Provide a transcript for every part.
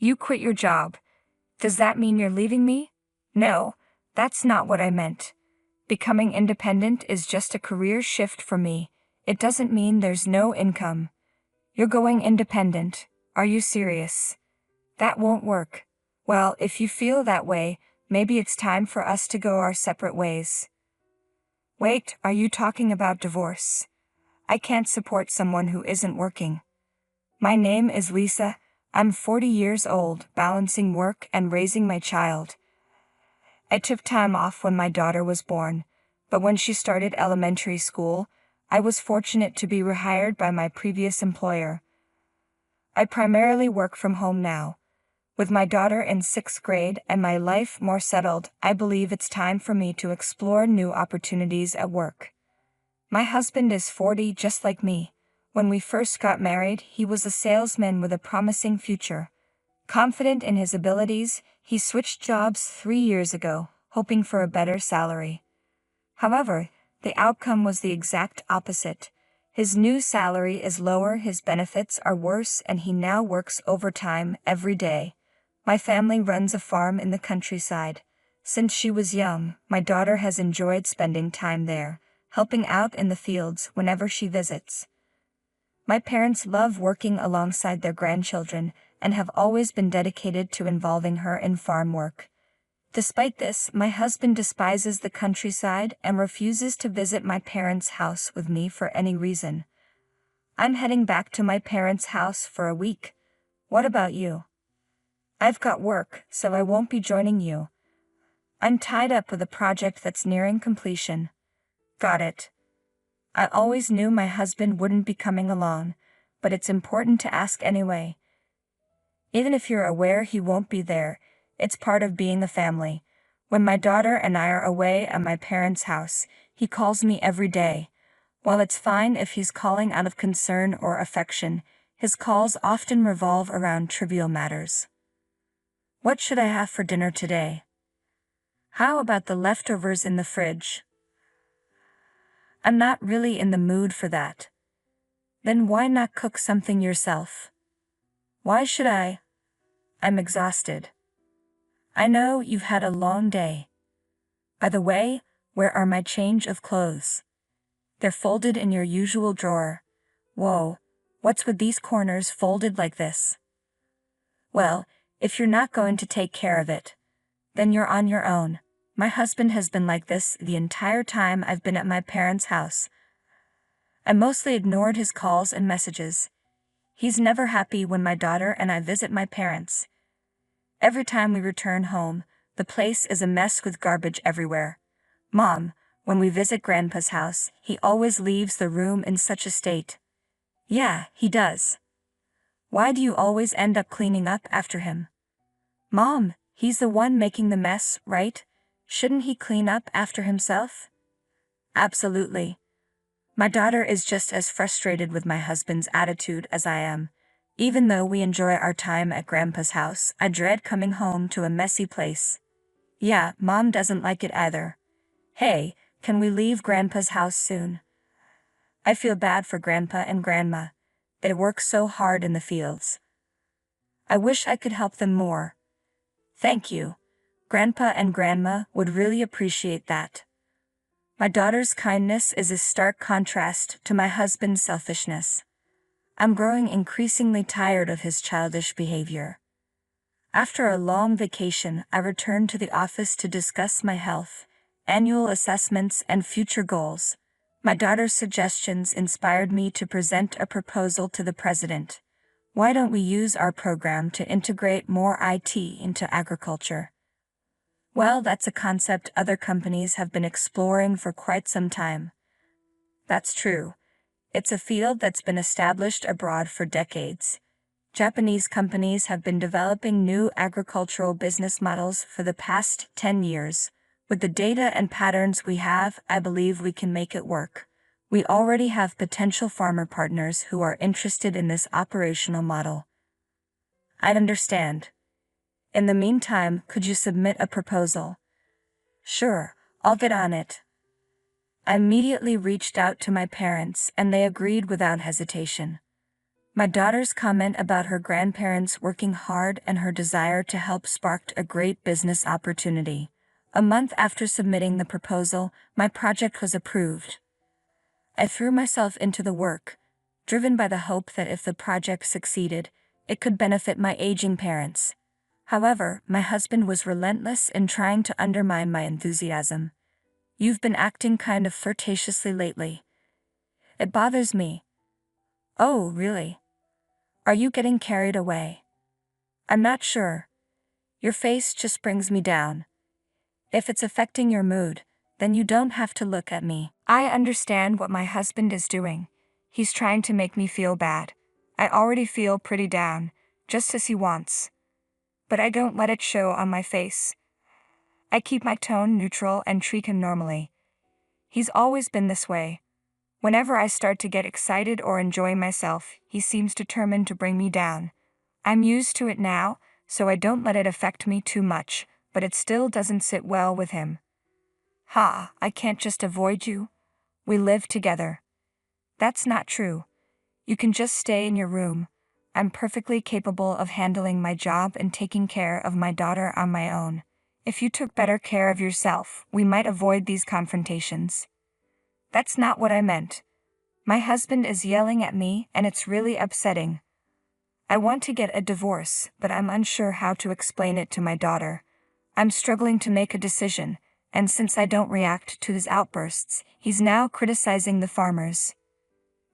You quit your job. Does that mean you're leaving me? No, that's not what I meant. Becoming independent is just a career shift for me. It doesn't mean there's no income. You're going independent. Are you serious? That won't work. Well, if you feel that way, maybe it's time for us to go our separate ways. Wait, are you talking about divorce? I can't support someone who isn't working. My name is Lisa. I'm 40 years old, balancing work and raising my child. I took time off when my daughter was born, but when she started elementary school, I was fortunate to be rehired by my previous employer. I primarily work from home now. With my daughter in 6th grade and my life more settled, I believe it's time for me to explore new opportunities at work. My husband is 40 just like me. When we first got married, he was a salesman with a promising future. Confident in his abilities, he switched jobs 3 years ago, hoping for a better salary. However, the outcome was the exact opposite. His new salary is lower, his benefits are worse, and he now works overtime every day. My family runs a farm in the countryside. Since she was young, my daughter has enjoyed spending time there, helping out in the fields whenever she visits. My parents love working alongside their grandchildren and have always been dedicated to involving her in farm work. Despite this, my husband despises the countryside and refuses to visit my parents' house with me for any reason. I'm heading back to my parents' house for a week. What about you? I've got work, so I won't be joining you. I'm tied up with a project that's nearing completion. Got it. I always knew my husband wouldn't be coming along, but it's important to ask anyway. Even if you're aware he won't be there, it's part of being a family. When my daughter and I are away at my parents' house, he calls me every day. While it's fine if he's calling out of concern or affection, his calls often revolve around trivial matters. What should I have for dinner today? How about the leftovers in the fridge? I'm not really in the mood for that. Then why not cook something yourself? Why should I? I'm exhausted. I know you've had a long day. By the way, where are my change of clothes? They're folded in your usual drawer. Whoa, what's with these corners folded like this? Well, if you're not going to take care of it, then you're on your own. My husband has been like this the entire time I've been at my parents' house. I mostly ignored his calls and messages. He's never happy when my daughter and I visit my parents. Every time we return home, the place is a mess with garbage everywhere. Mom, when we visit Grandpa's house, he always leaves the room in such a state. Yeah, he does. Why do you always end up cleaning up after him? Mom, he's the one making the mess, right? Shouldn't he clean up after himself? Absolutely. My daughter is just as frustrated with my husband's attitude as I am. Even though we enjoy our time at Grandpa's house, I dread coming home to a messy place. Yeah, Mom doesn't like it either. Hey, can we leave Grandpa's house soon? I feel bad for Grandpa and Grandma. They work so hard in the fields. I wish I could help them more. Thank you. Grandpa and Grandma would really appreciate that. My daughter's kindness is a stark contrast to my husband's selfishness. I'm growing increasingly tired of his childish behavior. After a long vacation, I returned to the office to discuss my health, annual assessments, and future goals. My daughter's suggestions inspired me to present a proposal to the president. Why don't we use our program to integrate more IT into agriculture? Well, that's a concept other companies have been exploring for quite some time. That's true. It's a field that's been established abroad for decades. Japanese companies have been developing new agricultural business models for the past 10 years. With the data and patterns we have, I believe we can make it work. We already have potential farmer partners who are interested in this operational model. I understand. In the meantime, could you submit a proposal? Sure, I'll get on it. I immediately reached out to my parents and they agreed without hesitation. My daughter's comment about her grandparents working hard and her desire to help sparked a great business opportunity. A month after submitting the proposal, my project was approved. I threw myself into the work, driven by the hope that if the project succeeded, it could benefit my aging parents. However, my husband was relentless in trying to undermine my enthusiasm. "You've been acting kind of flirtatiously lately. It bothers me." "Oh, really? Are you getting carried away?" "I'm not sure. Your face just brings me down. If it's affecting your mood, then you don't have to look at me." I understand what my husband is doing. He's trying to make me feel bad. I already feel pretty down, just as he wants. But I don't let it show on my face. I keep my tone neutral and treat him normally. He's always been this way. Whenever I start to get excited or enjoy myself, he seems determined to bring me down. I'm used to it now, so I don't let it affect me too much, but it still doesn't sit well with him. "Ha, I can't just avoid you. We live together." That's not true. You can just stay in your room. I'm perfectly capable of handling my job and taking care of my daughter on my own. If you took better care of yourself, we might avoid these confrontations. That's not what I meant. My husband is yelling at me and it's really upsetting. I want to get a divorce, but I'm unsure how to explain it to my daughter. I'm struggling to make a decision, and since I don't react to his outbursts, he's now criticizing the farmers.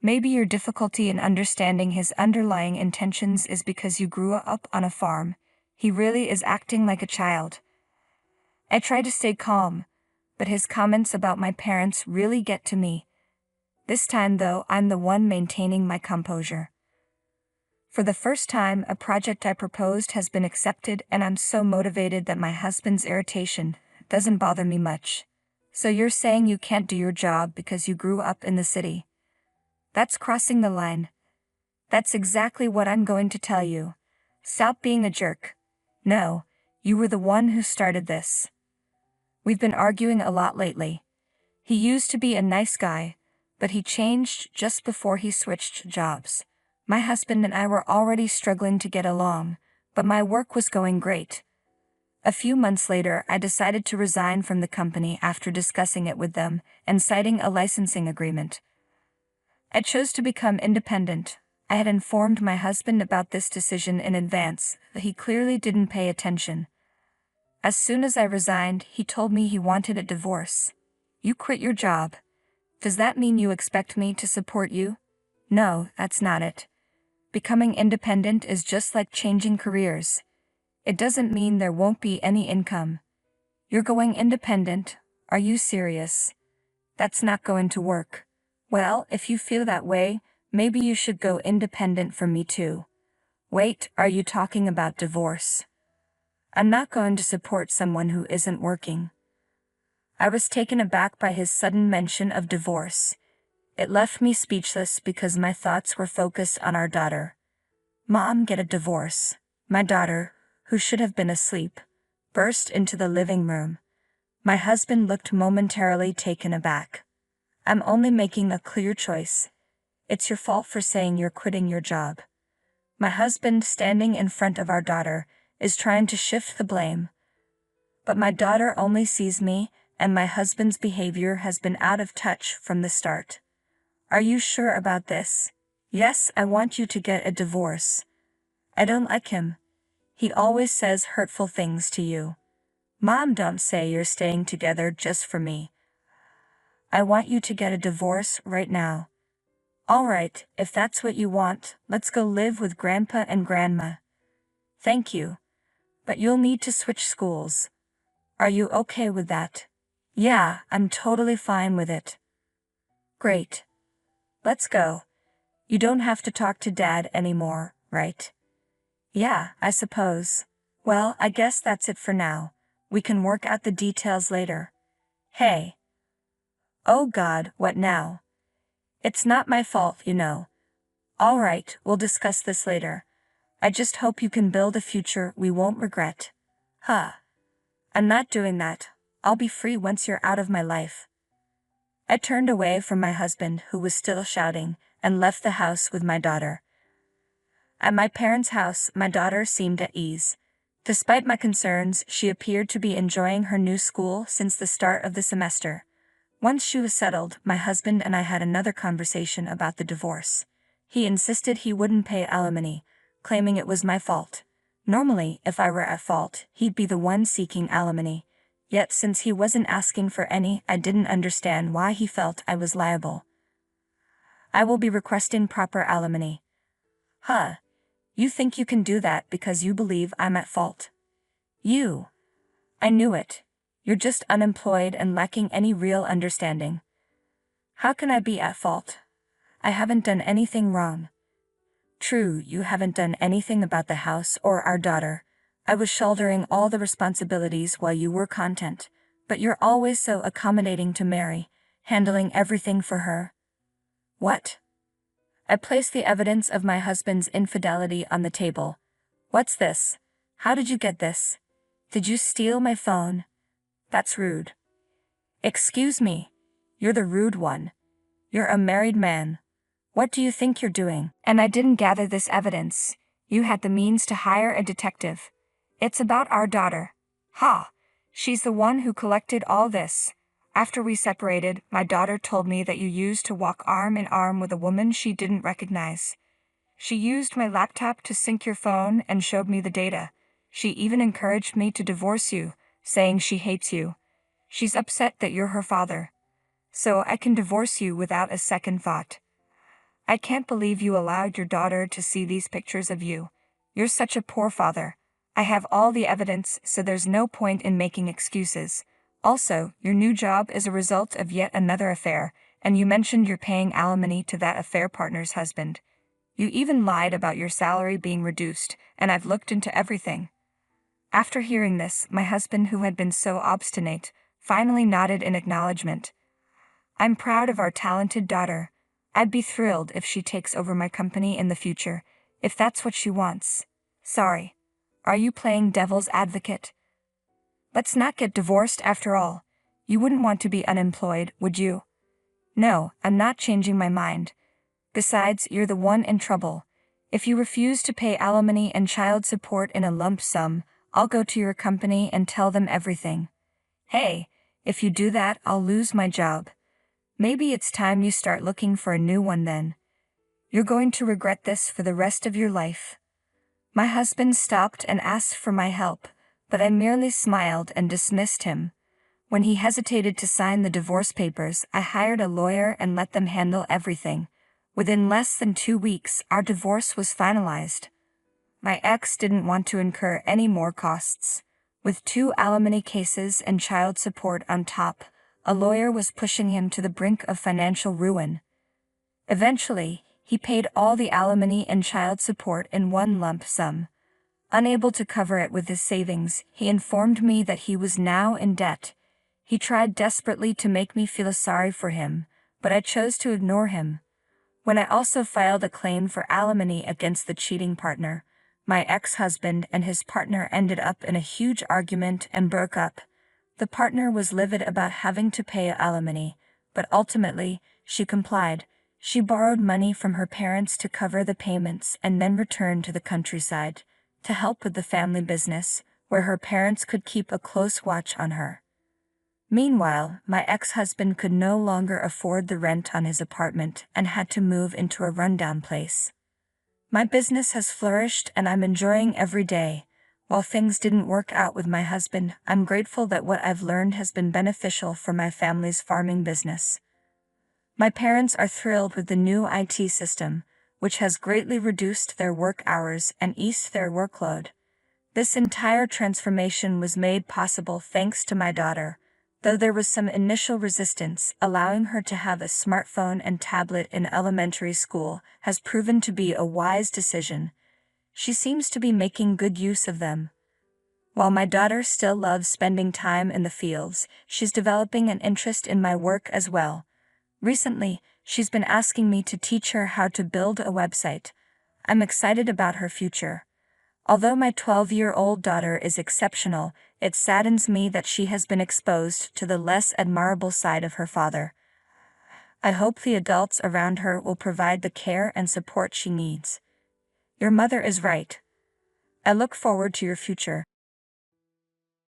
Maybe your difficulty in understanding his underlying intentions is because you grew up on a farm. He really is acting like a child. I try to stay calm, but his comments about my parents really get to me. This time though, I'm the one maintaining my composure. For the first time, a project I proposed has been accepted, and I'm so motivated that my husband's irritation doesn't bother me much. "So you're saying you can't do your job because you grew up in the city?" That's crossing the line. That's exactly what I'm going to tell you. Stop being a jerk. No, you were the one who started this. We've been arguing a lot lately. He used to be a nice guy, but he changed just before he switched jobs. My husband and I were already struggling to get along, but my work was going great. A few months later, I decided to resign from the company after discussing it with them and citing a licensing agreement. I chose to become independent. I had informed my husband about this decision in advance, but he clearly didn't pay attention. As soon as I resigned, he told me he wanted a divorce. "You quit your job. Does that mean you expect me to support you?" No, that's not it. Becoming independent is just like changing careers. It doesn't mean there won't be any income. You're going independent? Are you serious? That's not going to work. Well, if you feel that way, maybe you should go independent from me too. Wait, are you talking about divorce? I'm not going to support someone who isn't working. I was taken aback by his sudden mention of divorce. It left me speechless because my thoughts were focused on our daughter. "Mom, get a divorce." My daughter, who should have been asleep, burst into the living room. My husband looked momentarily taken aback. "I'm only making a clear choice. It's your fault for saying you're quitting your job." My husband, standing in front of our daughter, is trying to shift the blame. But my daughter only sees me, and my husband's behavior has been out of touch from the start. "Are you sure about this?" "Yes, I want you to get a divorce." "I don't like him. He always says hurtful things to you." "Mom, don't say you're staying together just for me. I want you to get a divorce right now." "All right, if that's what you want, let's go live with Grandpa and Grandma." "Thank you. But you'll need to switch schools. Are you okay with that?" "Yeah, I'm totally fine with it." "Great. Let's go. You don't have to talk to Dad anymore, right?" "Yeah, I suppose. Well, I guess that's it for now. We can work out the details later." "Hey." "Oh God, what now?" "It's not my fault, you know." "All right, we'll discuss this later. I just hope you can build a future we won't regret." "Huh. I'm not doing that. I'll be free once you're out of my life." I turned away from my husband, who was still shouting, and left the house with my daughter. At my parents' house, my daughter seemed at ease. Despite my concerns, she appeared to be enjoying her new school since the start of the semester. Once she was settled, my husband and I had another conversation about the divorce. He insisted he wouldn't pay alimony, claiming it was my fault. Normally, if I were at fault, he'd be the one seeking alimony. Yet since he wasn't asking for any, I didn't understand why he felt I was liable. I will be requesting proper alimony. Huh. You think you can do that because you believe I'm at fault? I knew it. You're just unemployed and lacking any real understanding. How can I be at fault? I haven't done anything wrong. True, you haven't done anything about the house or our daughter. I was shouldering all the responsibilities while you were content, but you're always so accommodating to Mary, handling everything for her. What? I placed the evidence of my husband's infidelity on the table. What's this? How did you get this? Did you steal my phone? That's rude. Excuse me. You're the rude one. You're a married man. What do you think you're doing? And I didn't gather this evidence. You had the means to hire a detective. It's about our daughter. Ha! She's the one who collected all this. After we separated, my daughter told me that you used to walk arm in arm with a woman she didn't recognize. She used my laptop to sync your phone and showed me the data. She even encouraged me to divorce you, saying she hates you. She's upset that you're her father. So I can divorce you without a second thought. I can't believe you allowed your daughter to see these pictures of you. You're such a poor father. I have all the evidence, so there's no point in making excuses. Also, your new job is a result of yet another affair, and you mentioned you're paying alimony to that affair partner's husband. You even lied about your salary being reduced, and I've looked into everything. After hearing this, my husband, who had been so obstinate, finally nodded in acknowledgement. I'm proud of our talented daughter. I'd be thrilled if she takes over my company in the future, if that's what she wants. Sorry. Are you playing devil's advocate? Let's not get divorced after all. You wouldn't want to be unemployed, would you? No, I'm not changing my mind. Besides, you're the one in trouble. If you refuse to pay alimony and child support in a lump sum, I'll go to your company and tell them everything. Hey, if you do that, I'll lose my job. Maybe it's time you start looking for a new one then. You're going to regret this for the rest of your life. My husband stopped and asked for my help, but I merely smiled and dismissed him. When he hesitated to sign the divorce papers, I hired a lawyer and let them handle everything. Within less than 2 weeks, our divorce was finalized. My ex didn't want to incur any more costs. With 2 alimony cases and child support on top, a lawyer was pushing him to the brink of financial ruin. Eventually, he paid all the alimony and child support in one lump sum. Unable to cover it with his savings, he informed me that he was now in debt. He tried desperately to make me feel sorry for him, but I chose to ignore him. When I also filed a claim for alimony against the cheating partner, my ex-husband and his partner ended up in a huge argument and broke up. The partner was livid about having to pay alimony, but ultimately, she complied. She borrowed money from her parents to cover the payments and then returned to the countryside to help with the family business, where her parents could keep a close watch on her. Meanwhile, my ex-husband could no longer afford the rent on his apartment and had to move into a rundown place. My business has flourished and I'm enjoying every day. While things didn't work out with my husband, I'm grateful that what I've learned has been beneficial for my family's farming business. My parents are thrilled with the new IT system, which has greatly reduced their work hours and eased their workload. This entire transformation was made possible thanks to my daughter, though there was some initial resistance. Allowing her to have a smartphone and tablet in elementary school has proven to be a wise decision. She seems to be making good use of them. While my daughter still loves spending time in the fields, she's developing an interest in my work as well. Recently, she's been asking me to teach her how to build a website. I'm excited about her future. Although my 12-year-old daughter is exceptional, it saddens me that she has been exposed to the less admirable side of her father. I hope the adults around her will provide the care and support she needs. Your mother is right. I look forward to your future.